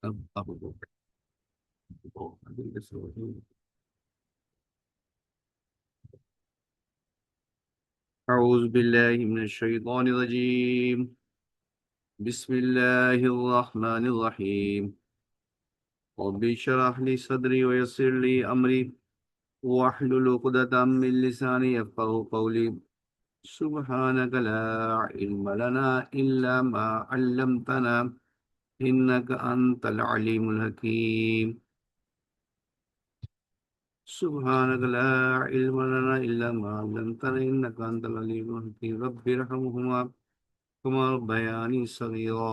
أعوذ بالله من الشيطان الرجيم. بسم الله الرحمن الرحيم. رب اشرح لي صدري ويسر لي أمري واحلل عقدة من لساني يفقهوا قولي. سبحانك لا علم لنا إلا ما علمتنا إنك أنت العليم الحكيم. سبحانك لا علم لنا إلا ما علمتنا إنك أنت العليم الحكيم. رب ارحمهما كما ربياني صغيرا.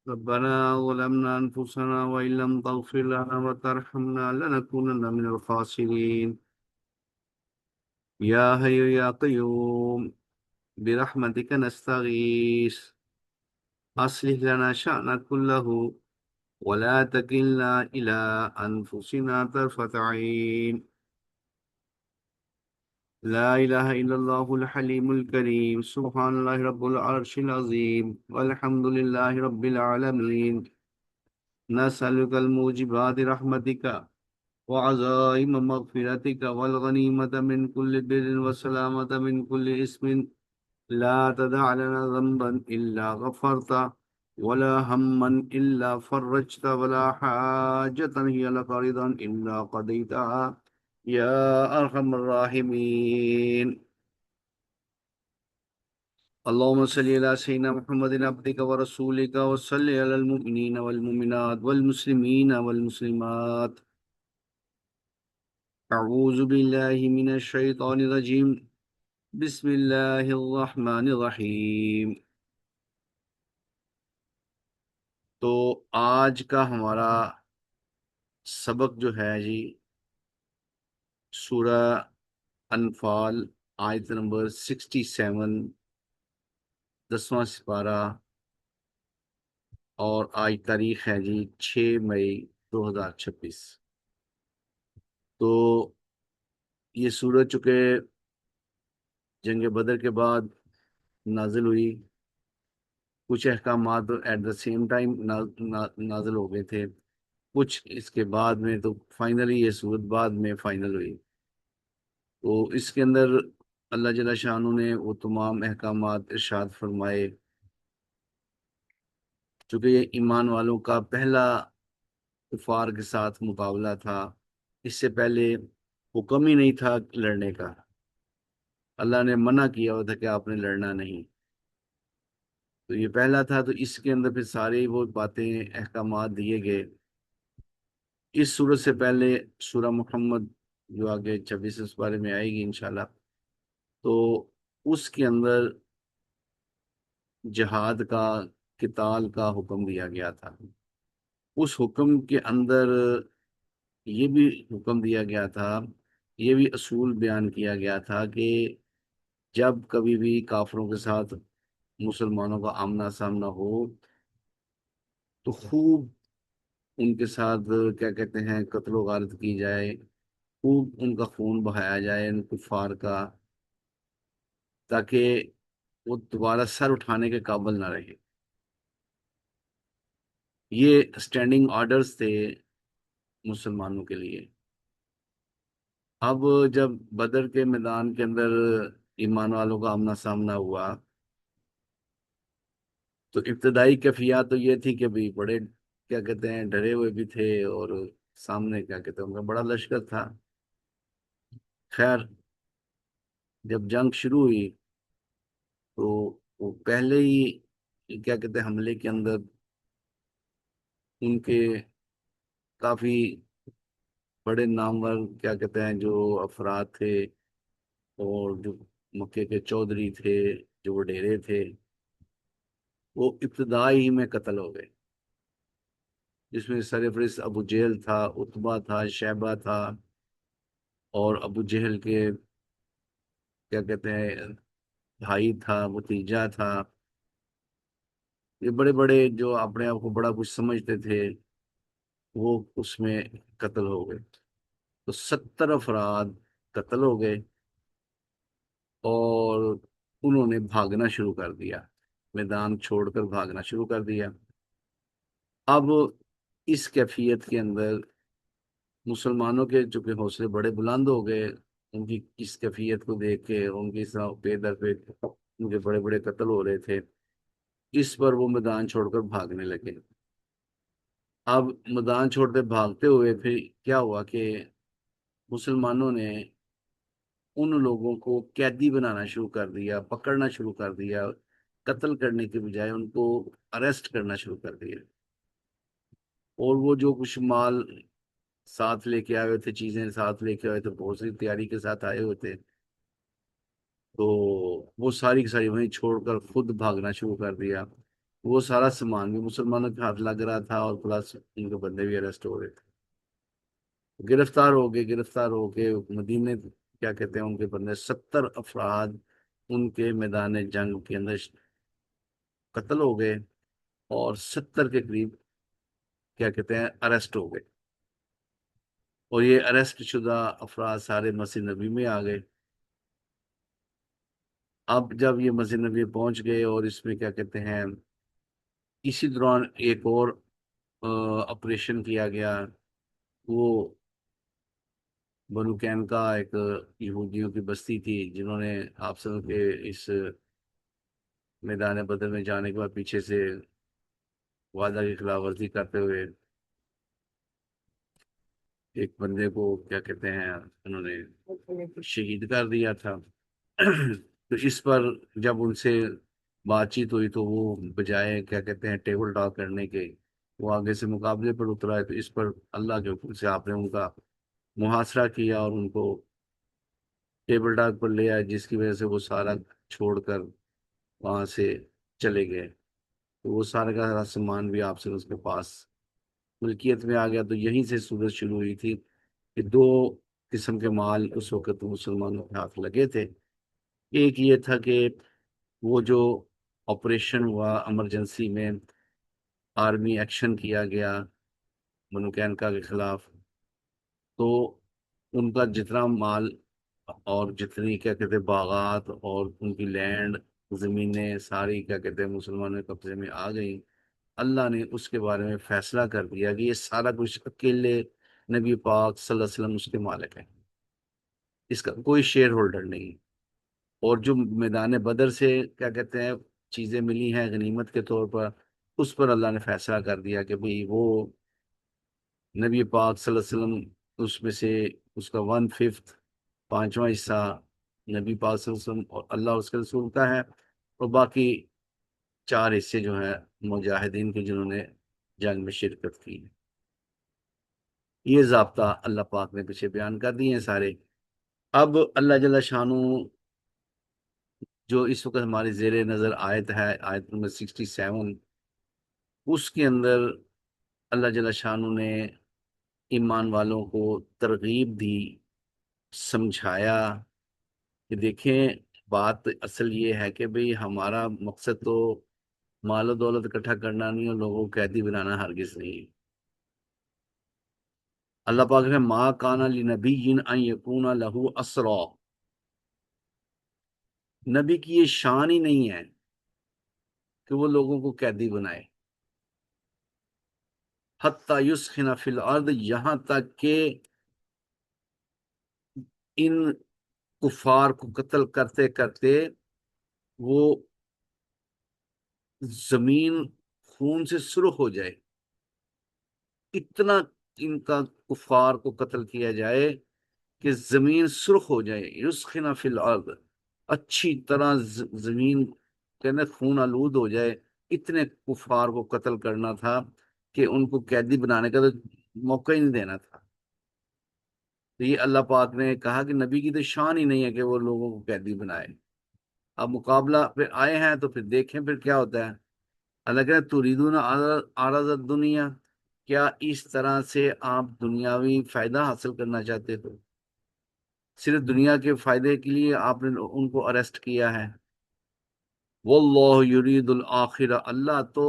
ربنا ظلمنا أنفسنا وإن لم تغفر لنا وترحمنا لنكونن من الخاسرين. يا حي يا قيوم برحمتك نستغيث أصلح لنا شأننا كله ولا تكلنا إلى أنفسنا طرفة عين. لا إله إلا الله الحليم الكريم. سبحان الله رب العرش العظيم والحمد لله رب العالمين. نسألك الموجبات رحمتك وعزائم مغفرتك والغنيمة من كل بر والسلامة من كل اسم. لا تدع لنا ذنبا إلا غفرت ولا هما إلا فرجت ولا حاجة هي لك رضا إلا قضيتها يا أرحم الراحمين. اللهم صل على سيدنا محمد عبدك ورسولك وصل على المؤمنين والمؤمنات والمسلمين والمسلمات. أعوذ بالله من الشيطان الرجيم. بسم الله الرحمن الرحیم. تو آج کا ہمارا سبق جو ہے جی سورہ انفال آیت نمبر 67 10واں سپارہ اور آج تاریخ ہے جی 6 مئی 2026. تو یہ سورج چونکہ جنگ بدر کے بعد نازل ہوئی، کچھ احکامات ایٹ دا سیم ٹائم نازل ہو گئے تھے، کچھ اس کے بعد میں، تو فائنلی یہ صورت بعد میں فائنل ہوئی. تو اس کے اندر اللہ جل شانہ نے وہ تمام احکامات ارشاد فرمائے. چونکہ یہ ایمان والوں کا پہلا کفار کے ساتھ مقابلہ تھا، اس سے پہلے حکم ہی نہیں تھا لڑنے کا. اللہ نے منع کیا ہوا تھا کہ آپ نے لڑنا نہیں. تو یہ پہلا تھا، تو اس کے اندر پھر سارے وہ باتیں احکامات دیے گئے. اس سورت سے پہلے سورہ محمد جو آگے 26 اس بارے میں آئے گی انشاءاللہ، تو اس کے اندر جہاد کا، قتال کا حکم دیا گیا تھا. اس حکم کے اندر یہ بھی حکم دیا گیا تھا، یہ بھی اصول بیان کیا گیا تھا کہ جب کبھی بھی کافروں کے ساتھ مسلمانوں کا آمنا سامنا ہو تو خوب ان کے ساتھ کیا کہتے ہیں قتل و غارت کی جائے، خوب ان کا خون بہایا جائے ان کفار کا، تاکہ وہ دوبارہ سر اٹھانے کے قابل نہ رہے. یہ اسٹینڈنگ آرڈرز تھے مسلمانوں کے لیے. اب جب بدر کے میدان کے اندر ایمان والوں کا آمنا سامنا ہوا تو ابتدائی کیفیات تو یہ تھی کہ بھی بڑے کیا کہتے ہیں ڈرے ہوئے بھی تھے، اور سامنے کیا کہتے ہیں ان کا بڑا لشکر تھا. خیر، جب جنگ شروع ہوئی تو وہ پہلے ہی کیا کہتے ہیں حملے کے اندر ان کے کافی بڑے نامور کیا کہتے ہیں جو افراد تھے، اور جو مکے کے چودھری تھے، جو وڈیرے تھے، وہ ابتدائی میں قتل ہو گئے. جس میں سرفرست ابو جہل تھا، عتبہ تھا، شیبہ تھا، اور ابو جہل کے کیا کہتے ہیں بھائی تھا، بھتیجا تھا. یہ بڑے بڑے جو اپنے آپ کو بڑا کچھ سمجھتے تھے وہ اس میں قتل ہو گئے. تو 70 افراد قتل ہو گئے. اور انہوں نے بھاگنا شروع کر دیا، میدان چھوڑ کر بھاگنا شروع کر دیا۔ اب اس کیفیت کے اندر مسلمانوں کے چونکہ حوصلے بڑے بلند ہو گئے، ان کی اس کیفیت کو دیکھ کے، ان کی پے در پہ ان کے بڑے بڑے قتل ہو رہے تھے، اس پر وہ میدان چھوڑ کر بھاگنے لگے۔ اب میدان چھوڑتے بھاگتے ہوئے پھر کیا ہوا کہ مسلمانوں نے ان لوگوں کو قیدی بنانا شروع کر دیا، پکڑنا شروع کر دیا، قتل کرنے کے بجائے ان کو اریسٹ کرنا شروع کر دیا۔ اور وہ جو کچھ مال ساتھ لے کے آئے ہوئے تھے، چیزیں ساتھ لے کے آئے تھے، بہت سی تیاری کے ساتھ آئے ہوئے تھے، تو وہ ساری کی ساری وہیں چھوڑ کر خود بھاگنا شروع کر دیا۔ وہ سارا سامان بھی مسلمانوں کے ہاتھ لگ رہا تھا، اور پلس ان کے بندے بھی اریسٹ ہو رہے تھے، گرفتار ہو گئے۔ گرفتار ہو کے مدینے، کیا کہتے ہیں، ان کے بندے 70 افراد ان کے میدان جنگ کے اندر قتل ہو گئے، اور 70 کے قریب، کیا کہتے ہیں، اریسٹ ہو گئے۔ اور یہ اریسٹ شدہ افراد سارے مسجد نبی میں آ گئے۔ اب جب یہ مسجد نبی پہنچ گئے، اور اس میں کیا کہتے ہیں، اسی دوران ایک اور آپریشن کیا گیا۔ وہ بنو کین کا ایک یہودیوں کی بستی تھی، جنہوں نے آپ سب کے اس میدان بدر میں جانے کے بعد پیچھے سے وعدہ کی خلاف ورزی کرتے ہوئے ایک بندے کو، کیا کہتے ہیں، انہوں نے شہید کر دیا تھا۔ تو اس پر جب ان سے بات چیت ہوئی، تو وہ بجائے، کیا کہتے ہیں، ٹیبل ٹاک کرنے کے، وہ آگے سے مقابلے پر اترا ہے۔ تو اس پر اللہ کے حکم سے آپ نے ان کا محاصرہ کیا، اور ان کو ٹیبل ٹاک پر لے آئے، جس کی وجہ سے وہ سارا چھوڑ کر وہاں سے چلے گئے۔ تو وہ سارا کا سارا سامان بھی آپ سے اس کے پاس ملکیت میں آ گیا۔ تو یہیں سے صورت شروع ہوئی تھی کہ دو قسم کے مال اس وقت مسلمانوں کے ہاتھ لگے تھے۔ ایک یہ تھا کہ وہ جو آپریشن ہوا ایمرجنسی میں، آرمی ایکشن کیا گیا بنو قینقاع کے خلاف، تو ان کا جتنا مال اور جتنی، کیا کہتے ہیں، باغات اور ان کی لینڈ، زمینیں ساری، کیا کہتے ہیں، مسلمانوں کے قبضے میں آ گئیں۔ اللہ نے اس کے بارے میں فیصلہ کر دیا کہ یہ سارا کچھ اکیلے نبی پاک صلی اللہ علیہ وسلم اس کے مالک ہیں، اس کا کوئی شیئر ہولڈر نہیں۔ اور جو میدان بدر سے، کیا کہتے ہیں، چیزیں ملی ہیں غنیمت کے طور پر، اس پر اللہ نے فیصلہ کر دیا کہ بھئی وہ نبی پاک صلی اللہ علیہ وسلم اس میں سے، اس کا 1/5، پانچواں حصہ نبی پاک صلی اللہ علیہ وسلم اور اللہ اس کے رسول کا ہے، اور باقی 4 حصے جو ہیں مجاہدین کے، جنہوں نے جنگ میں شرکت کی۔ یہ ضابطہ اللہ پاک نے پیچھے بیان کر دیے ہیں سارے۔ اب اللہ جل شانہ، جو اس وقت ہماری زیر نظر آیت ہے، آیت نمبر 67، اس کے اندر اللہ جل شانہ نے ایمان والوں کو ترغیب دی، سمجھایا کہ دیکھیں، بات اصل یہ ہے کہ بھئی ہمارا مقصد تو مال و دولت اکٹھا کرنا نہیں، اور لوگوں کو قیدی بنانا ہرگز نہیں۔ اللہ پاک نے ما کان لنبی ان یکون لہ اسرا، نبی کی یہ شان ہی نہیں ہے کہ وہ لوگوں کو قیدی بنائے، حتی یسخن فی الارض، یہاں تک کہ ان کفار کو قتل کرتے کرتے وہ زمین خون سے سرخ ہو جائے، اتنا ان کا کفار کو قتل کیا جائے کہ زمین سرخ ہو جائے۔ یسخن فی الارض، اچھی طرح زمین کہنے خون آلود ہو جائے، اتنے کفار کو قتل کرنا تھا کہ ان کو قیدی بنانے کا تو موقع ہی نہیں دینا تھا۔ تو یہ اللہ پاک نے کہا کہ نبی کی تو شان ہی نہیں ہے کہ وہ لوگوں کو قیدی بنائے۔ اب مقابلہ پھر آئے ہیں، تو پھر دیکھیں پھر کیا ہوتا ہے۔ اللہ کہتے ہیں تریدون عرض الدنیا، کیا اس طرح سے آپ دنیاوی فائدہ حاصل کرنا چاہتے ہو؟ صرف دنیا کے فائدے کے لیے آپ نے ان کو اریسٹ کیا ہے؟ واللہ یرید الآخرہ، اللہ تو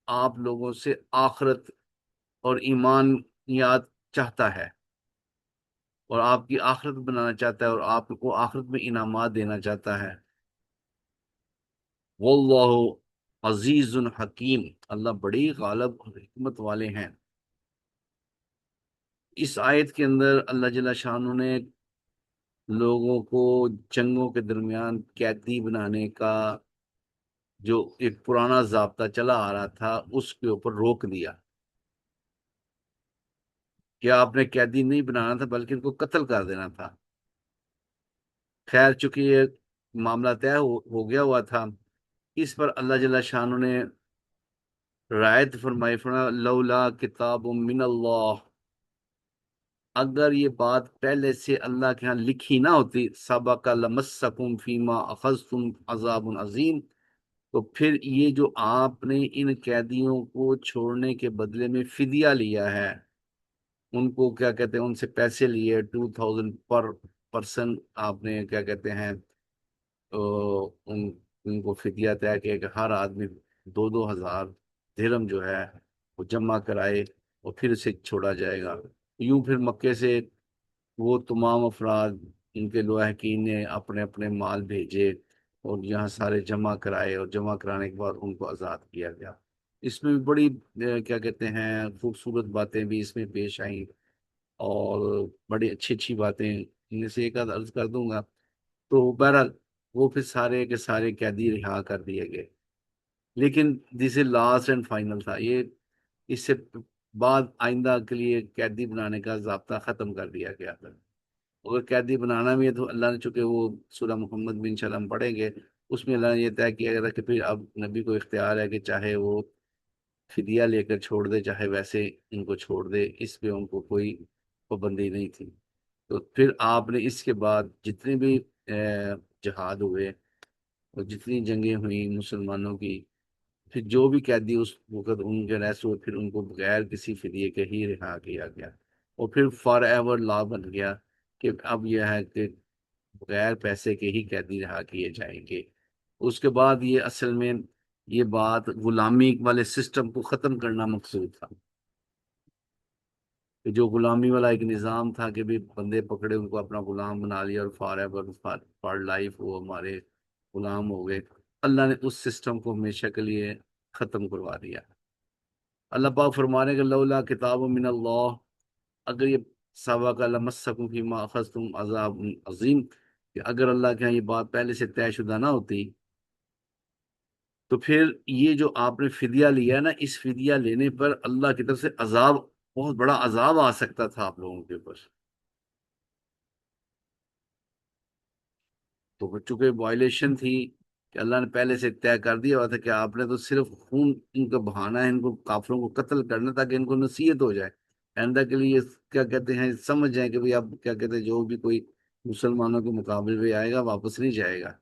آپ لوگوں سے آخرت اور ایمانیات چاہتا ہے۔ اور آپ کی آخرت بنانا چاہتا ہے اور آپ کو آخرت میں انعامات دینا چاہتا ہے۔ واللہ عزیز حکیم، اللہ بڑی غالب اور حکمت والے ہیں۔ اس آیت کے اندر اللہ جل شاہ نے لوگوں کو جنگوں کے درمیان قیدی بنانے کا جو ایک پرانا ضابطہ چلا آ رہا تھا اس کے اوپر روک دیا کہ آپ نے قیدی نہیں بنانا تھا بلکہ ان کو قتل کر دینا تھا۔ خیر چونکہ یہ معاملہ طے ہو گیا ہوا تھا، اس پر اللہ جل شاہ نے رعایت فرمائی، فرمایا لولا کتاب من اللہ، اگر یہ بات پہلے سے اللہ کے ہاں لکھی نہ ہوتی، سبق لمسکم فیما اخذتم عذاب عظیم، تو پھر یہ جو آپ نے ان قیدیوں کو چھوڑنے کے بدلے میں فدیہ لیا ہے، ان کو کیا کہتے ہیں ان سے پیسے لیے 2000 پر پرسن، آپ نے کیا کہتے ہیں ان کو فدیہ طے کیا کہ ہر آدمی 2,000 درہم جو ہے وہ جمع کرائے اور پھر اسے چھوڑا جائے گا۔ یوں پھر مکے سے وہ تمام افراد، ان کے لواحقین نے اپنے اپنے مال بھیجے اور یہاں سارے جمع کرائے، اور جمع کرانے کے بعد ان کو آزاد کیا گیا۔ اس میں بھی بڑی کیا کہتے ہیں خوبصورت باتیں بھی اس میں پیش آئیں، اور بڑی اچھی اچھی باتیں ان میں سے ایک آدھ عرض کر دوں گا۔ تو بہرحال وہ پھر سارے کے سارے قیدی رہا کر دیے گئے، لیکن دس از لاسٹ اینڈ فائنل تھا یہ، اس سے بعد آئندہ کے لیے قیدی بنانے کا ضابطہ ختم کر دیا گیا تھا۔ اگر قیدی بنانا بھی ہے تو اللہ نے، چونکہ وہ سورہ محمد بھی انشاءاللہ ہم پڑھیں گے، اس میں اللہ نے یہ طے کیا گیا تھا کہ پھر اب نبی کو اختیار ہے کہ چاہے وہ فدیہ لے کر چھوڑ دے چاہے ویسے ان کو چھوڑ دے، اس پہ ان کو کوئی پابندی نہیں تھی۔ تو پھر آپ نے اس کے بعد جتنے بھی جہاد ہوئے اور جتنی جنگیں ہوئیں مسلمانوں کی، پھر جو بھی قیدی اس وقت ان کے ریسٹ ہوئے پھر ان کو بغیر کسی فدیے کے ہی رہا کیا گیا، اور پھر فار ایور لا بن گیا کہ اب یہ ہے کہ بغیر پیسے کے ہی قیدی رہا کیے جائیں گے۔ اس کے بعد یہ اصل میں یہ بات غلامی والے سسٹم کو ختم کرنا مقصود تھا، کہ جو غلامی والا ایک نظام تھا کہ بھی بندے پکڑے ان کو اپنا غلام بنا لیا اور فار ایور فار لائف وہ ہمارے غلام ہو گئے، اللہ نے اس سسٹم کو ہمیشہ کے لیے ختم کروا دیا۔ اللہ پاک فرمانے کے لولا کتاب من اللہ، اگر یہ سبق لمسکم فیما اخذتم عذاب عظیم، کہ اگر اللہ کے یہاں یہ بات پہلے سے طے شدہ نہ ہوتی تو پھر یہ جو آپ نے فدیہ لیا ہے نا، اس فدیہ لینے پر اللہ کی طرف سے عذاب، بہت بڑا عذاب آ سکتا تھا آپ لوگوں کے اوپر۔ تو چونکہ وائلیشن تھی کہ اللہ نے پہلے سے طے کر دیا ہوا تھا کہ آپ نے تو صرف خون ان کا بہانا ہے، ان کو کافروں کو قتل کرنا تاکہ ان کو نصیحت ہو جائے، آئندہ کے لیے کیا کہتے ہیں سمجھ جائیں کہ بھئی اب کیا کہتے ہیں جو بھی کوئی مسلمانوں کے مقابلے میں آئے گا واپس نہیں جائے گا۔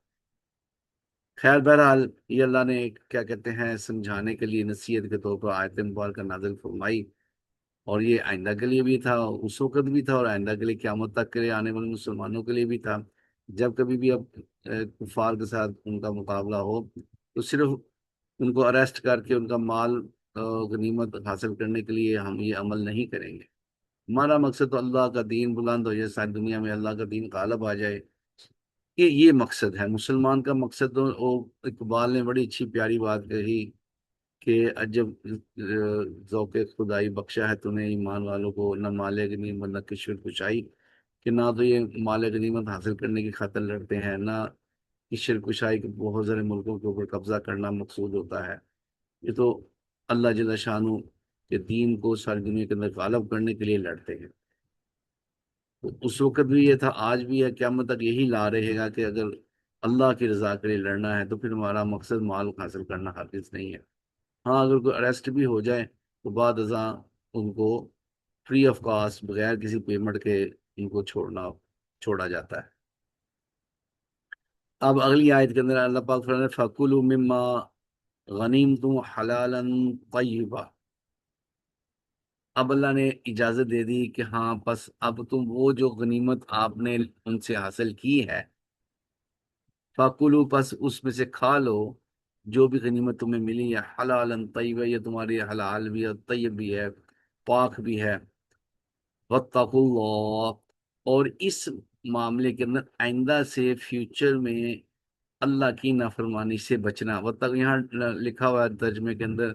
خیر بہرحال یہ اللہ نے کیا کہتے ہیں سمجھانے کے لیے نصیحت کے طور پر آیت مبارکہ نازل فرمائی، اور یہ آئندہ کے لیے بھی تھا، اس وقت بھی تھا، اور آئندہ کے لیے قیامت تک کے لیے آنے والے مسلمانوں کے لیے بھی تھا۔ جب کبھی بھی اب کفار کے ساتھ ان کا مقابلہ ہو تو صرف ان کو اریسٹ کر کے ان کا مال غنیمت حاصل کرنے کے لیے ہم یہ عمل نہیں کریں گے۔ ہمارا مقصد تو اللہ کا دین بلند ہو جائے، ساری دنیا میں اللہ کا دین غالب آ جائے، یہ مقصد ہے مسلمان کا مقصد۔ تو اقبال نے بڑی اچھی پیاری بات کہی کہ عجب ذوق خدائی بخشا ہے تو نے ایمان والوں کو، نہ مال غنیمت نہ کشور کشائی، کہ نہ تو یہ مال غنیمت حاصل کرنے کی خاطر لڑتے ہیں، نہ کشور کشائی کے بہت سارے ملکوں کے اوپر قبضہ کرنا مقصود ہوتا ہے۔ یہ تو اللہ جل شانہ کے دین کو ساری دنیا کے اندر غالب کرنے کے لیے لڑتے ہیں۔ تو اس وقت بھی یہ تھا، آج بھی ہے، قیامت تک یہی لا رہے گا کہ اگر اللہ کی رضا کے لیے لڑنا ہے تو پھر ہمارا مقصد مال حاصل کرنا ہرگز نہیں ہے۔ ہاں اگر کوئی اریسٹ بھی ہو جائے تو بعد ازاں ان کو فری آف کاسٹ بغیر کسی پیمنٹ کے ان کو چھوڑا جاتا ہے۔ اب اگلی آیت کے اندر اللہ پاک فرماتے ہیں فَكُلُوا مِمَّا غَنِمْتُمْ حَلَالًا طَيِّبًا، اب اللہ نے اجازت دے دی کہ ہاں بس اب تم وہ جو غنیمت آپ نے ان سے حاصل کی ہے، فَكُلُوا پس اس میں سے کھا لو، جو بھی غنیمت تمہیں ملی ہے حلال طیب، یہ تمہاری حلال بھی ہے طیب بھی ہے پاک بھی ہے۔ واتقوا اللہ، اور اس معاملے کے اندر آئندہ سے فیوچر میں اللہ کی نافرمانی سے بچنا، وتق یہاں لکھا ہوا ہے ترجمے کے اندر،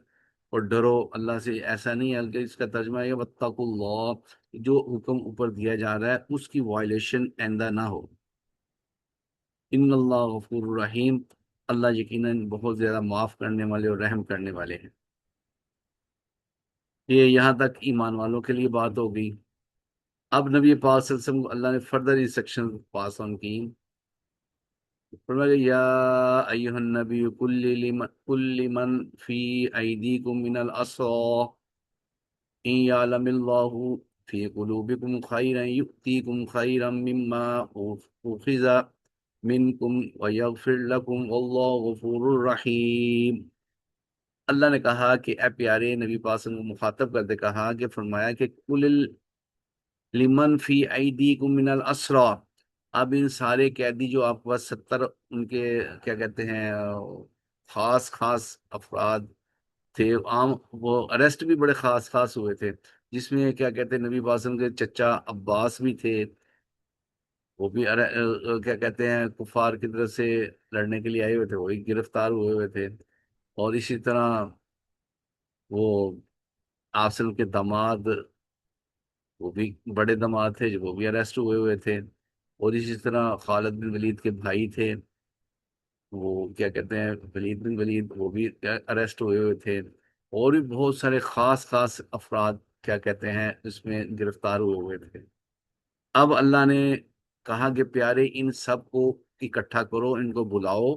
اور ڈرو اللہ سے، ایسا نہیں ہے کہ اس کا ترجمہ ہے واتقوا اللہ، جو حکم اوپر دیا جا رہا ہے اس کی وائلیشن آئندہ نہ ہو۔ ان اللہ غفور الرحیم، اللہ یقیناً بہت زیادہ معاف کرنے والے اور رحم کرنے والے ہیں۔ یہ یہاں تک ایمان والوں کے لیے بات ہو گئی۔ اب نبی پاک صلی اللہ علیہ وسلم کو اللہ نے فردر انسٹرکشن پاس آن کی، فرمایا یا ایہا النبی قل لمن فی ایدیکم من الاسری ان یعلم اللہ فی قلوبکم خیرا یؤتیکم خیرا مما اخذ منکم ویغفر لکم واللہ غفور الرحیم۔ اللہ نے کہا کہ اے پیارے نبی پاک صلی اللہ علیہ وسلم کو مخاطب کرتے کہا کہ فرمایا کہ قل لمن فی ایدیکم من الاسری، اب ان سارے قیدی جو آپ کے پاس 70 ان کے کیا کہتے ہیں خاص خاص افراد تھے، عام وہ اریسٹ بھی بڑے خاص خاص ہوئے تھے، جس میں کیا کہتے ہیں نبی پاک صلی اللہ علیہ وسلم کے چچا عباس بھی تھے، وہ بھی کیا کہتے ہیں کفار کی طرف سے لڑنے کے لیے آئے ہوئے تھے، وہی گرفتار ہوئے ہوئے تھے، اور اسی طرح وہ آپ صلی اللہ علیہ وسلم کے داماد، وہ بھی بڑے داماد تھے جو وہ بھی اریسٹ ہوئے ہوئے تھے، اور اسی طرح خالد بن ولید کے بھائی تھے، وہ کیا کہتے ہیں ولید بن ولید، وہ بھی اریسٹ ہوئے ہوئے تھے، اور بھی بہت سارے خاص خاص افراد کیا کہتے ہیں اس میں گرفتار ہوئے ہوئے تھے۔ اب اللہ نے کہا کہ پیارے ان سب کو اکٹھا کرو، ان کو بلاؤ،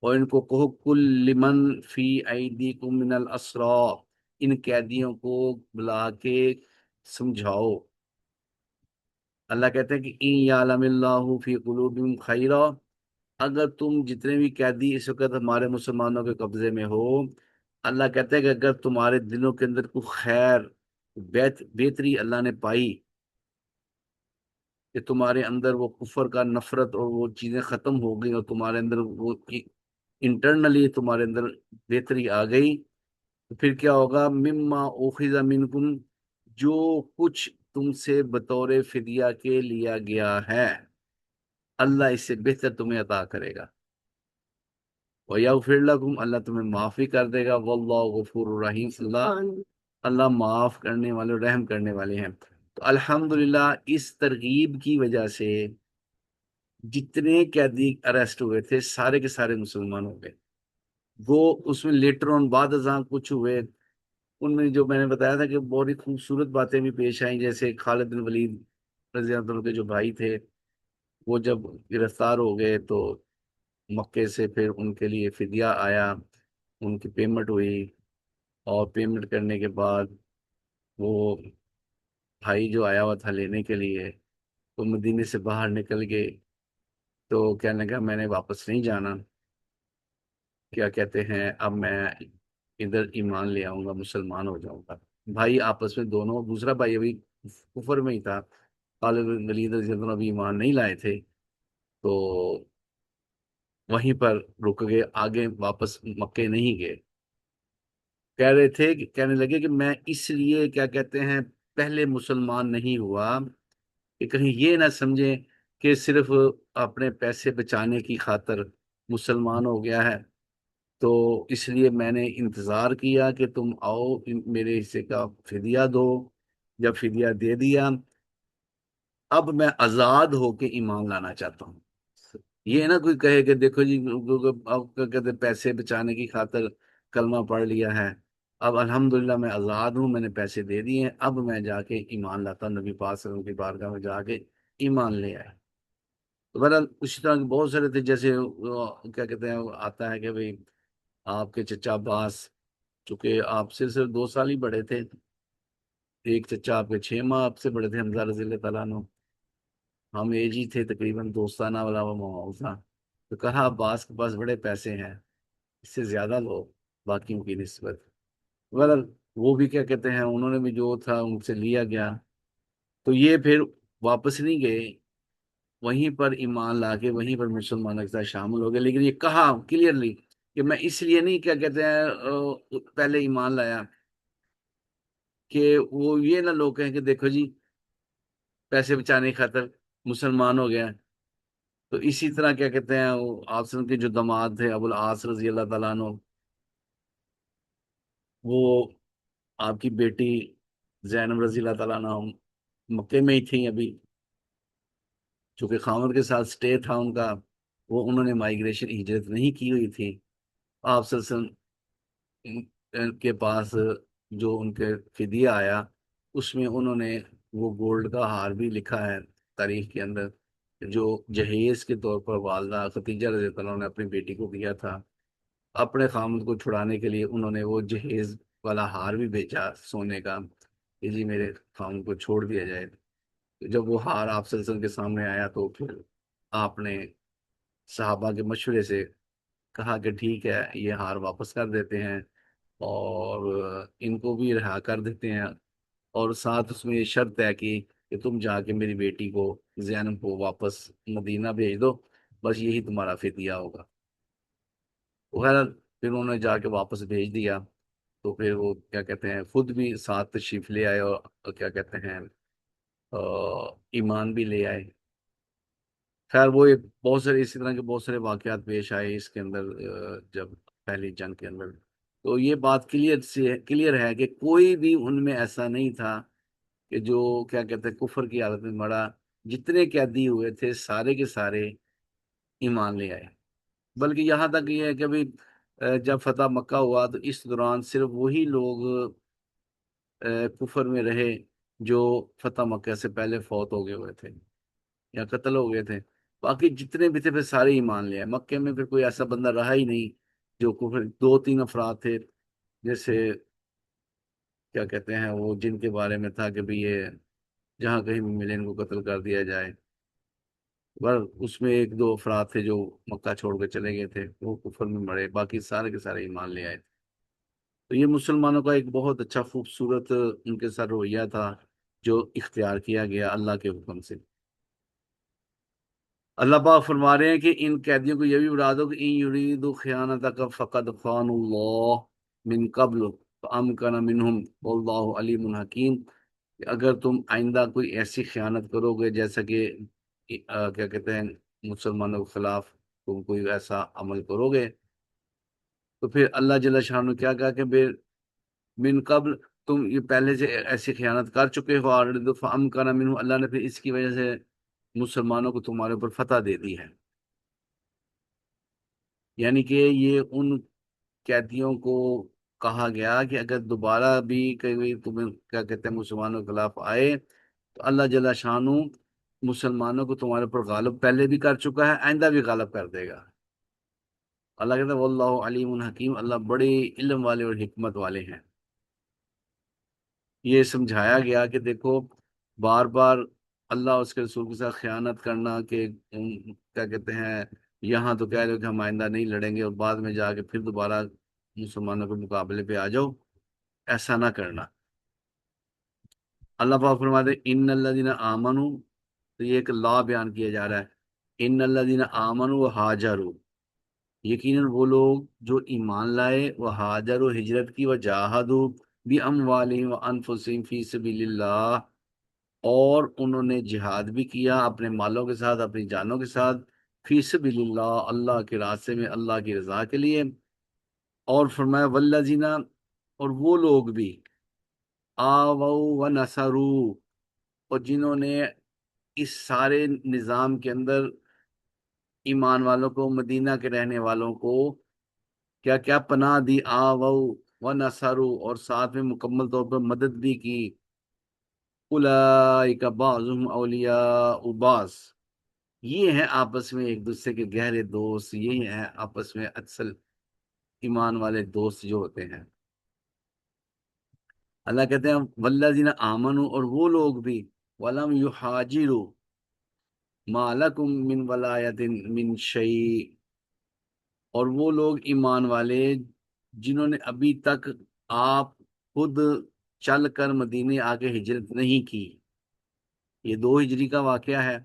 اور ان کو کہو کل لمن فی ایدیکم من الاسری، ان قیدیوں کو بلا کے سمجھاؤ۔ اللہ کہتے ہیں کہ ان یعلم اللہ فی قلوبہم خیرا، اگر تم جتنے بھی قیدی اس وقت ہمارے مسلمانوں کے قبضے میں ہو، اللہ کہتے ہیں کہ اگر تمہارے دلوں کے اندر کوئی خیر بہتری اللہ نے پائی، کہ تمہارے اندر وہ کفر کا نفرت اور وہ چیزیں ختم ہو گئی، اور تمہارے اندر وہ انٹرنلی تمہارے اندر بہتری آ گئی، تو پھر کیا ہوگا مما اخذ منکم، جو کچھ تم سے بطور فدیہ کے لیا گیا ہے اللہ اس سے بہتر تمہیں عطا کرے گا، وَيَغْفِرْ لَكُمْ، اللہ تمہیں معافی کر دے گا، واللہ غفور الرحیم، اللہ معاف کرنے والے اور رحم کرنے والے ہیں۔ تو الحمدللہ اس ترغیب کی وجہ سے جتنے قیدی اریسٹ ہوئے تھے سارے کے سارے مسلمان ہو گئے۔ وہ اس میں لیٹر آن بعد ازاں کچھ ہوئے، ان میں جو میں نے بتایا تھا کہ بہت ہی خوبصورت باتیں بھی پیش آئیں، جیسے خالد بن ولید رضی اللہ عنہ کے جو بھائی تھے، وہ جب گرفتار ہو گئے تو مکے سے پھر ان کے لیے فدیہ آیا، ان کی پیمنٹ ہوئی، اور پیمنٹ کرنے کے بعد وہ بھائی جو آیا ہوا تھا لینے کے لیے، تو مدینے سے باہر نکل گئے، تو کہنے لگا میں نے واپس نہیں جانا، کیا کہتے ہیں اب میں ادھر ایمان لے آؤں گا، مسلمان ہو جاؤں گا۔ بھائی آپس میں دونوں، دوسرا بھائی ابھی کفر میں ہی تھا، خالد بن ولید رضی اللہ عنہ ابھی ایمان نہیں لائے تھے، تو وہیں پر رک گئے، آگے واپس مکے نہیں گئے۔ کہہ رہے تھے کہ کہنے لگے کہ میں اس لیے کیا کہتے ہیں پہلے مسلمان نہیں ہوا کہ کہیں یہ نہ سمجھیں کہ صرف اپنے پیسے بچانے کی خاطر مسلمان ہو گیا ہے، تو اس لیے میں نے انتظار کیا کہ تم آؤ میرے حصے کا فدیہ دو، جب فدیہ دے دیا اب میں آزاد ہو کے ایمان لانا چاہتا ہوں۔ یہ نہ کوئی کہے کہ دیکھو جی اب کیا کہتے ہیں پیسے بچانے کی خاطر کلمہ پڑھ لیا ہے، اب الحمدللہ میں آزاد ہوں، میں نے پیسے دے دیے ہیں، اب میں جا کے ایمان لاتا ہوں، نبی پاک صلی اللہ علیہ وسلم کی بارگاہ میں جا کے ایمان لے آئے۔ تو بہرحال اسی طرح کے بہت سارے تھے، جیسے کیا کہتے ہیں آتا ہے کہ بھئی آپ کے چچا عباس، چونکہ آپ سے صرف 2 سال ہی بڑے تھے، ایک چچا آپ کے 6 ماہ آپ سے بڑے تھے، حمزہ رضی اللہ تعالیٰ عنہ، ہم ایج ہی تھے تقریباً، دوستانہ والا وہ ماحول تھا، تو کہا عباس کے پاس بڑے پیسے ہیں، اس سے زیادہ لو باقیوں کی نسبت۔ بہرحال وہ بھی کیا کہتے ہیں انہوں نے بھی جو تھا ان سے لیا گیا، تو یہ پھر واپس نہیں گئے، وہیں پر ایمان لا کے وہیں پر مسلمانوں کے ساتھ شامل ہو گئے، لیکن یہ کہا کلیئرلی کہ میں اس لیے نہیں کیا کہتے ہیں پہلے ایمان لایا، کہ وہ یہ نہ لوگ کہیں کہ دیکھو جی پیسے بچانے کی خاطر مسلمان ہو گیا۔ تو اسی طرح کیا کہتے ہیں وہ آپ وسلم کے جو داماد تھے ابو العاص رضی اللہ تعالیٰ عنہ، وہ آپ کی بیٹی زینب رضی اللہ تعالیٰ عنہ مکے میں ہی تھیں ابھی، چونکہ خامد کے ساتھ سٹے تھا ان کا، وہ انہوں نے مائگریشن ہجرت نہیں کی ہوئی تھی۔ آپ صلی اللہ علیہ وسلم کے پاس جو ان کے فدیہ آیا، اس میں انہوں نے وہ گولڈ کا ہار بھی لکھا ہے تاریخ کے اندر، جو جہیز کے طور پر والدہ ختیجہ رضی اللہ عنہ نے اپنی بیٹی کو دیا تھا۔ اپنے خامد کو چھڑانے کے لیے انہوں نے وہ جہیز والا ہار بھی بیچا سونے کا، کہ جی میرے خامد کو چھوڑ دیا جائے۔ جب وہ ہار آپ صلی اللہ علیہ وسلم کے سامنے آیا تو پھر آپ نے صحابہ کے مشورے سے کہا کہ ٹھیک ہے، یہ ہار واپس کر دیتے ہیں اور ان کو بھی رہا کر دیتے ہیں، اور ساتھ اس میں یہ شرط ہے کہ تم جا کے میری بیٹی کو زینب کو واپس مدینہ بھیج دو، بس یہی تمہارا فدیہ ہوگا۔ خیر پھر انہوں نے جا کے واپس بھیج دیا، تو پھر وہ کیا کہتے ہیں خود بھی ساتھ تشریف لے آئے، اور کیا کہتے ہیں ایمان بھی لے آئے۔ خیر وہ ایک بہت سارے اسی طرح کے بہت سارے واقعات پیش آئے اس کے اندر، جب پہلی جنگ کے اندر، تو یہ بات کلیئر ہے کہ کوئی بھی ان میں ایسا نہیں تھا کہ جو کیا کہتے ہیں کفر کی حالت میں مڑا۔ جتنے قیدی ہوئے تھے سارے کے سارے ایمان لے آئے، بلکہ یہاں تک یہ ہے کہ بھی جب فتح مکہ ہوا تو اس دوران صرف وہی لوگ کفر میں رہے جو فتح مکہ سے پہلے فوت ہو گئے ہوئے تھے یا قتل ہو گئے تھے۔ باقی جتنے بھی تھے پھر سارے ایمان لے آئے، مکے میں پھر کوئی ایسا بندہ رہا ہی نہیں جو کفر۔ دو تین افراد تھے، جیسے کیا کہتے ہیں وہ جن کے بارے میں تھا کہ بھی یہ جہاں کہیں بھی ملے ان کو قتل کر دیا جائے، بس اس میں ایک دو افراد تھے جو مکہ چھوڑ کے چلے گئے تھے، وہ کفر میں مڑے، باقی سارے کے سارے ایمان لے آئے تھے۔ تو یہ مسلمانوں کا ایک بہت اچھا خوبصورت ان کے ساتھ رویہ تھا جو اختیار کیا گیا اللہ کے حکم سے۔ اللہ پاک فرما رہے ہیں کہ ان قیدیوں کو یہ بھی بتا دو کہ ان یرید خیانتک فقد خان اللہ من قبل فامکن منہم واللہ علیم حکیم، کہ اگر تم آئندہ کوئی ایسی خیانت کرو گے جیسا کہ کیا کہتے ہیں مسلمانوں کے خلاف تم کوئی ایسا عمل کرو گے، تو پھر اللہ جل شاہ نے کیا کہا کہ بے من قبل تم یہ پہلے سے ایسی خیانت کر چکے ہو آلریڈی، فامکن منہم اللہ نے پھر اس کی وجہ سے مسلمانوں کو تمہارے اوپر فتح دے دی ہے۔ یعنی کہ یہ ان قیدیوں کو کہا گیا کہ اگر دوبارہ بھی کہیں تمہیں کیا کہتے ہیں مسلمانوں کے خلاف آئے تو اللہ جل شانہ مسلمانوں کو تمہارے اوپر غالب پہلے بھی کر چکا ہے، آئندہ بھی غالب کر دے گا۔ اللہ کہتا ہے واللہ علیم حکیم، اللہ بڑے علم والے اور حکمت والے ہیں۔ یہ سمجھایا گیا کہ دیکھو بار بار اللہ اس کے رسول کے ساتھ خیانت کرنا، کہ کیا کہتے ہیں یہاں تو کہہ رہے ہو کہ ہم آئندہ نہیں لڑیں گے اور بعد میں جا کے پھر دوبارہ مسلمانوں کے مقابلے پہ آ جاؤ، ایسا نہ کرنا۔ اللہ پاک فرماتے ان الذین آمنوا، تو یہ ایک لا بیان کیا جا رہا ہے، ان الذین آمنوا وہاجروا، یقیناً وہ لوگ جو ایمان لائے، وہ ہاجر و ہجرت کی، وجاہدوا باموالہم وانفسہم فی سبیل اللہ، اور انہوں نے جہاد بھی کیا اپنے مالوں کے ساتھ اپنی جانوں کے ساتھ، فی سبیل اللہ اللہ کے راستے میں اللہ کی رضا کے لیے، اور فرمایا والذین، اور وہ لوگ بھی آووا ونصروا، اور جنہوں نے اس سارے نظام کے اندر ایمان والوں کو، مدینہ کے رہنے والوں کو کیا کیا پناہ دی، آووا ونصروا، اور ساتھ میں مکمل طور پر مدد بھی کی، اولئک بعضهم اولیاء بعض، یہ ہیں آپس میں ایک دوسرے کے گہرے دوست، یہ ہیں آپس میں اصل ایمان والے دوست جو ہوتے ہیں۔ اللہ کہتے ہیں والذین آمنوا، اور وہ لوگ بھی ولم یحاجروا ما لکم من ولایۃ من شیء، اور وہ لوگ ایمان والے جنہوں نے ابھی تک آپ خود چل کر مدینے آ کے ہجرت نہیں کی۔ یہ 2 ہجری کا واقعہ ہے،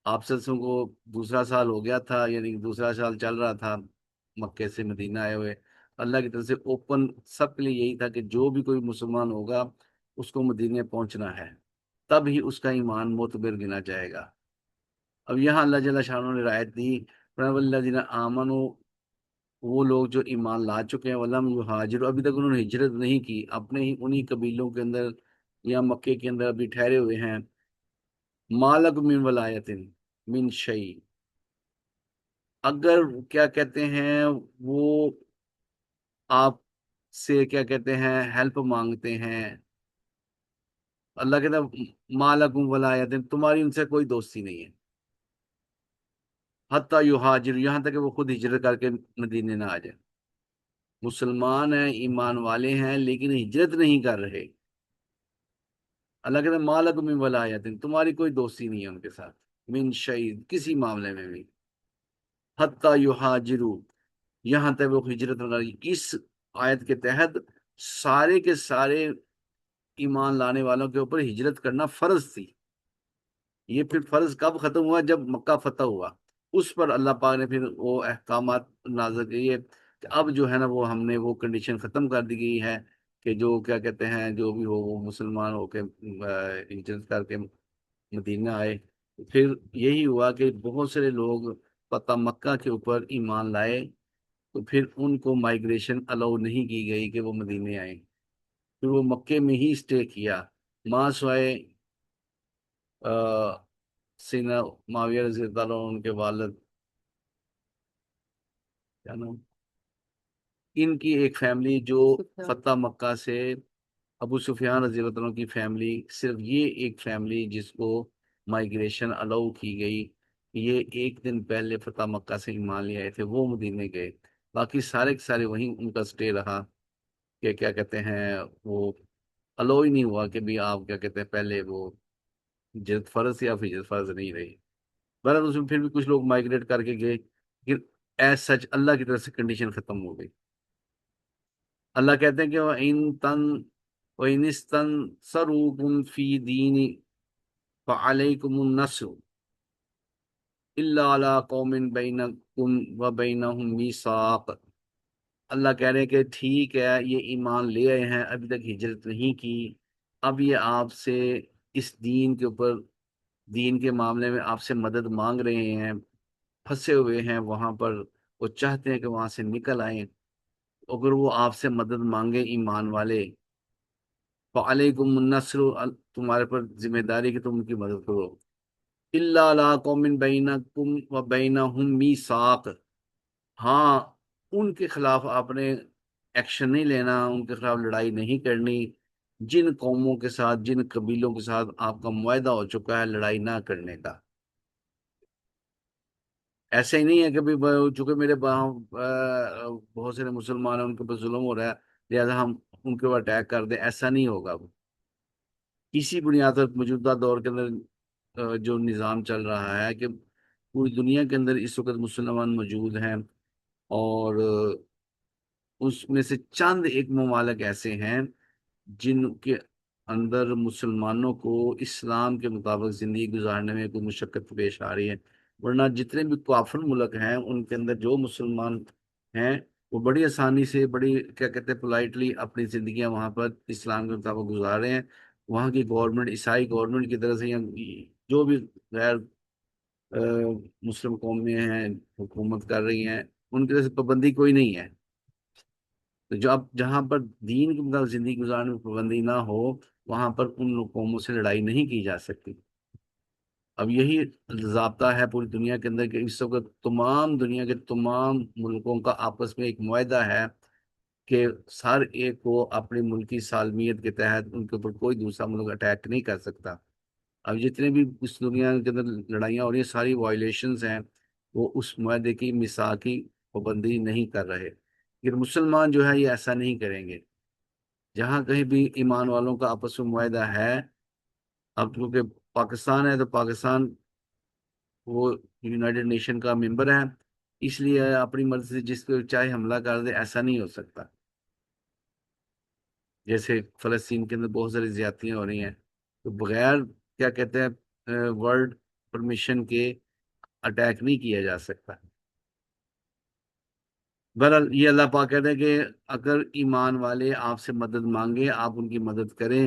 آپ سلسلوں کو دوسرا سال ہو گیا تھا، یعنی دوسرا سال چل رہا تھا مکے سے مدینہ آئے ہوئے۔ اللہ کی طرف سے اوپن سب کے لیے یہی تھا کہ جو بھی کوئی مسلمان ہوگا اس کو مدینے پہنچنا ہے۔ تب ہی اس کا ایمان معتبر گنا جائے گا۔ اب یہاں اللہ جل شانہ نے رعایت دی، والذین آمنوا، وہ لوگ جو ایمان لا چکے ہیں، ولم یہاجروا، ابھی تک انہوں نے ہجرت نہیں کی، اپنے ہی انہی قبیلوں کے اندر یا مکے کے اندر ابھی ٹھہرے ہوئے ہیں، مالک من ولایت من شیء، اگر کیا کہتے ہیں وہ آپ سے کیا کہتے ہیں ہیلپ مانگتے ہیں، اللہ کہتا ہے مالک من ولایت، تمہاری ان سے کوئی دوستی نہیں ہے، حتی یہاجر، یہاں تک کہ وہ خود ہجرت کر کے مدینے نہ آ جائے، مسلمان ہیں، ایمان والے ہیں، لیکن ہجرت نہیں کر رہے، اللہ کہتا ہے مالک من ولایت، تمہاری کوئی دوستی نہیں ہے ان کے ساتھ، من شہید، کسی معاملے میں بھی، حتی یہاجروا، یہاں تک وہ ہجرت نہ کریں۔ اس آیت کے تحت سارے کے سارے ایمان لانے والوں کے اوپر ہجرت کرنا فرض تھی۔ یہ پھر فرض کب ختم ہوا؟ جب مکہ فتح ہوا، اس پر اللہ پاک نے پھر وہ احکامات نازل کیے کہ اب جو ہے نا وہ ہم نے وہ کنڈیشن ختم کر دی گئی ہے کہ جو کیا کہتے ہیں جو بھی ہو وہ مسلمان ہو کے ہجرت کر کے مدینہ آئے۔ پھر یہی ہوا کہ بہت سارے لوگ فتح مکہ کے اوپر ایمان لائے، تو پھر ان کو مائگریشن الاؤ نہیں کی گئی کہ وہ مدینے آئیں، پھر وہ مکے میں ہی اسٹے کیا، ماں سوائے سینا معاویہ رضی اللہ عنہ، ان کے والد کیا نام، ان کی ایک فیملی جو فتح مکہ سے، ابو سفیان رضی اللہ عنہ کی فیملی، صرف یہ ایک فیملی جس کو مائگریشن الاؤ کی گئی، یہ ایک دن پہلے فتح مکہ سے ایمان لے آئے تھے، وہ مدینے گئے، باقی سارے کے سارے وہیں ان کا سٹے رہا، کہ کیا کہتے ہیں وہ الاؤ ہی نہیں ہوا کہ بھی آپ کیا کہتے ہیں پہلے وہ ہجرت فرض یا پھر ہجرت فرض نہیں رہی۔ بہرحال اس میں پھر بھی کچھ لوگ مائگریٹ کر کے گئے، پھر ایز سچ اللہ کی طرف سے کنڈیشن ختم ہو گئی۔ اللہ کہتے ہیں کہ وَإِنِ اسْتَنصَرُوكُمْ فِي دِينِ فَعَلَيْكُمُ النَّصْرُ إِلَّا عَلَىٰ قَوْمٍ بَيْنَكُمْ وَبَيْنَهُم مِّيثَاقٌ، اللہ کہہ رہے ہیں کہ ٹھیک ہے یہ ایمان لے آئے ہیں، ابھی تک ہجرت نہیں کی، اب یہ آپ سے اس دین کے اوپر، دین کے معاملے میں آپ سے مدد مانگ رہے ہیں، پھنسے ہوئے ہیں وہاں پر، وہ چاہتے ہیں کہ وہاں سے نکل آئیں، اگر وہ آپ سے مدد مانگے ایمان والے، فَعَلَيْكُمُ النَّصْرُ، تمہارے پر ذمہ داری کہ تم ان کی مدد کرو، إِلَّا عَلَىٰ قَوْمٍ بَيْنَكُمْ وَبَيْنَهُم مِّيثَاقٌ، ہاں ان کے خلاف آپ نے ایکشن نہیں لینا، ان کے خلاف لڑائی نہیں کرنی، جن قوموں کے ساتھ، جن قبیلوں کے ساتھ آپ کا معاہدہ ہو چکا ہے لڑائی نہ کرنے کا۔ ایسا ہی نہیں ہے کہ بھی چونکہ میرے بہت سارے مسلمان ہیں ان کے اوپر ظلم ہو رہا ہے لہٰذا ہم ان کے اوپر اٹیک کر دیں، ایسا نہیں ہوگا۔ اسی بنیاد پر موجودہ دور کے اندر جو نظام چل رہا ہے کہ پوری دنیا کے اندر اس وقت مسلمان موجود ہیں، اور اس میں سے چند ایک ممالک ایسے ہیں جن کے اندر مسلمانوں کو اسلام کے مطابق زندگی گزارنے میں کوئی مشقت پیش آ رہی ہے، ورنہ جتنے بھی کافر ملک ہیں ان کے اندر جو مسلمان ہیں وہ بڑی آسانی سے، بڑی کیا کہتے ہیں پولائٹلی اپنی زندگیاں وہاں پر اسلام کے مطابق گزار رہے ہیں۔ وہاں کی گورنمنٹ، عیسائی گورنمنٹ کی طرف سے یا جو بھی غیر مسلم قومیں ہیں حکومت کر رہی ہیں، ان کی طرف سے پابندی کوئی نہیں ہے، تو جو اب جہاں پر دین کے مطابق زندگی گزارنے میں پابندی نہ ہو وہاں پر ان قوموں سے لڑائی نہیں کی جا سکتی۔ اب یہی ضابطہ ہے پوری دنیا کے اندر کہ اس وقت تمام دنیا کے تمام ملکوں کا آپس میں ایک معاہدہ ہے کہ ہر ایک کو اپنی ملکی سالمیت کے تحت ان کے اوپر کوئی دوسرا ملک اٹیک نہیں کر سکتا۔ اب جتنے بھی اس دنیا کے اندر لڑائیاں ہو رہی ہیں ساری وائلیشنز ہیں، وہ اس معاہدے کی میثاقی پابندی نہیں کر رہے، لیکن مسلمان جو ہے یہ ایسا نہیں کریں گے۔ جہاں کہیں بھی ایمان والوں کا آپس میں معاہدہ ہے، اب کیونکہ پاکستان ہے تو پاکستان وہ یونائٹڈ نیشن کا ممبر ہے، اس لیے اپنی مرضی سے جس پہ چاہے حملہ کر دے، ایسا نہیں ہو سکتا۔ جیسے فلسطین کے اندر بہت ساری زیادتیاں ہو رہی ہیں، تو بغیر کیا کہتے ہیں ورلڈ پرمیشن کے اٹیک نہیں کیا جا سکتا۔ بہرحال یہ اللہ پاک کہتے ہیں کہ اگر ایمان والے آپ سے مدد مانگے آپ ان کی مدد کریں،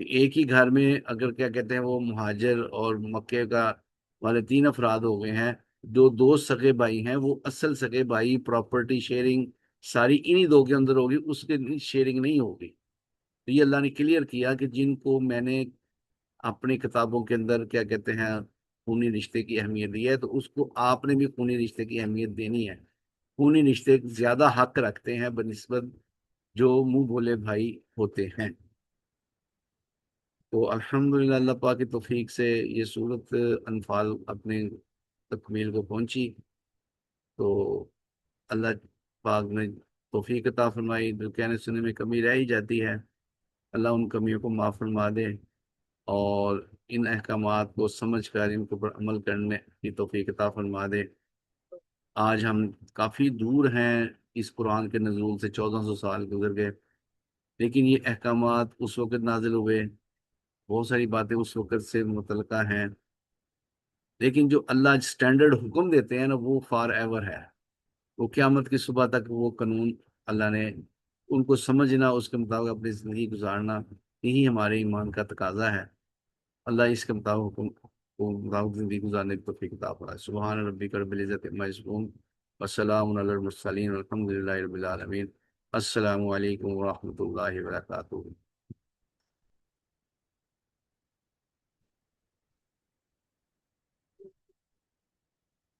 ایک ہی گھر میں اگر کیا کہتے ہیں وہ مہاجر اور مکے کا والے 3 افراد ہو گئے ہیں، جو دو سگے بھائی ہیں، وہ اصل سگے بھائی، پراپرٹی شیئرنگ ساری انہی دو کے اندر ہوگی، اس کے شیئرنگ نہیں ہوگی۔ تو یہ اللہ نے کلیئر کیا کہ جن کو میں نے اپنی کتابوں کے اندر کیا کہتے ہیں خونی رشتے کی اہمیت دی ہے، تو اس کو آپ نے بھی خونی رشتے کی اہمیت دینی ہے۔ خونی رشتے زیادہ حق رکھتے ہیں بنسبت جو منہ بولے بھائی ہوتے ہیں۔ تو الحمدللہ اللہ پاک کی توفیق سے یہ صورت انفال اپنے تکمیل کو پہنچی۔ تو اللہ پاک نے توفیق عطا فرمائی، جو کہنے سننے میں کمی رہ ہی جاتی ہے، اللہ ان کمیوں کو معاف فرما دے، اور ان احکامات کو سمجھ کر ان کے اوپر عمل کرنے کی توفیق عطا فرما دے۔ آج ہم کافی دور ہیں اس قرآن کے نزول سے، 1400 سال گزر گئے، لیکن یہ احکامات اس وقت نازل ہوئے، بہت ساری باتیں اس وقت سے متعلقہ ہیں، لیکن جو اللہ سٹینڈرڈ حکم دیتے ہیں نا، وہ فار ایور ہے، وہ قیامت کی صبح تک وہ قانون اللہ نے ان کو سمجھنا، اس کے مطابق اپنی زندگی گزارنا، یہی ہمارے ایمان کا تقاضا ہے۔ اللہ اس کے مطابق حکم کو مطابق زندگی گزارنے کی توفیق عطا فرمائے۔ سبحان ربک رب العزت عما یصفون وسلام علی المرسلین والحمد للہ رب العالمین۔ السلام علیکم ورحمۃ اللہ وبرکاتہ۔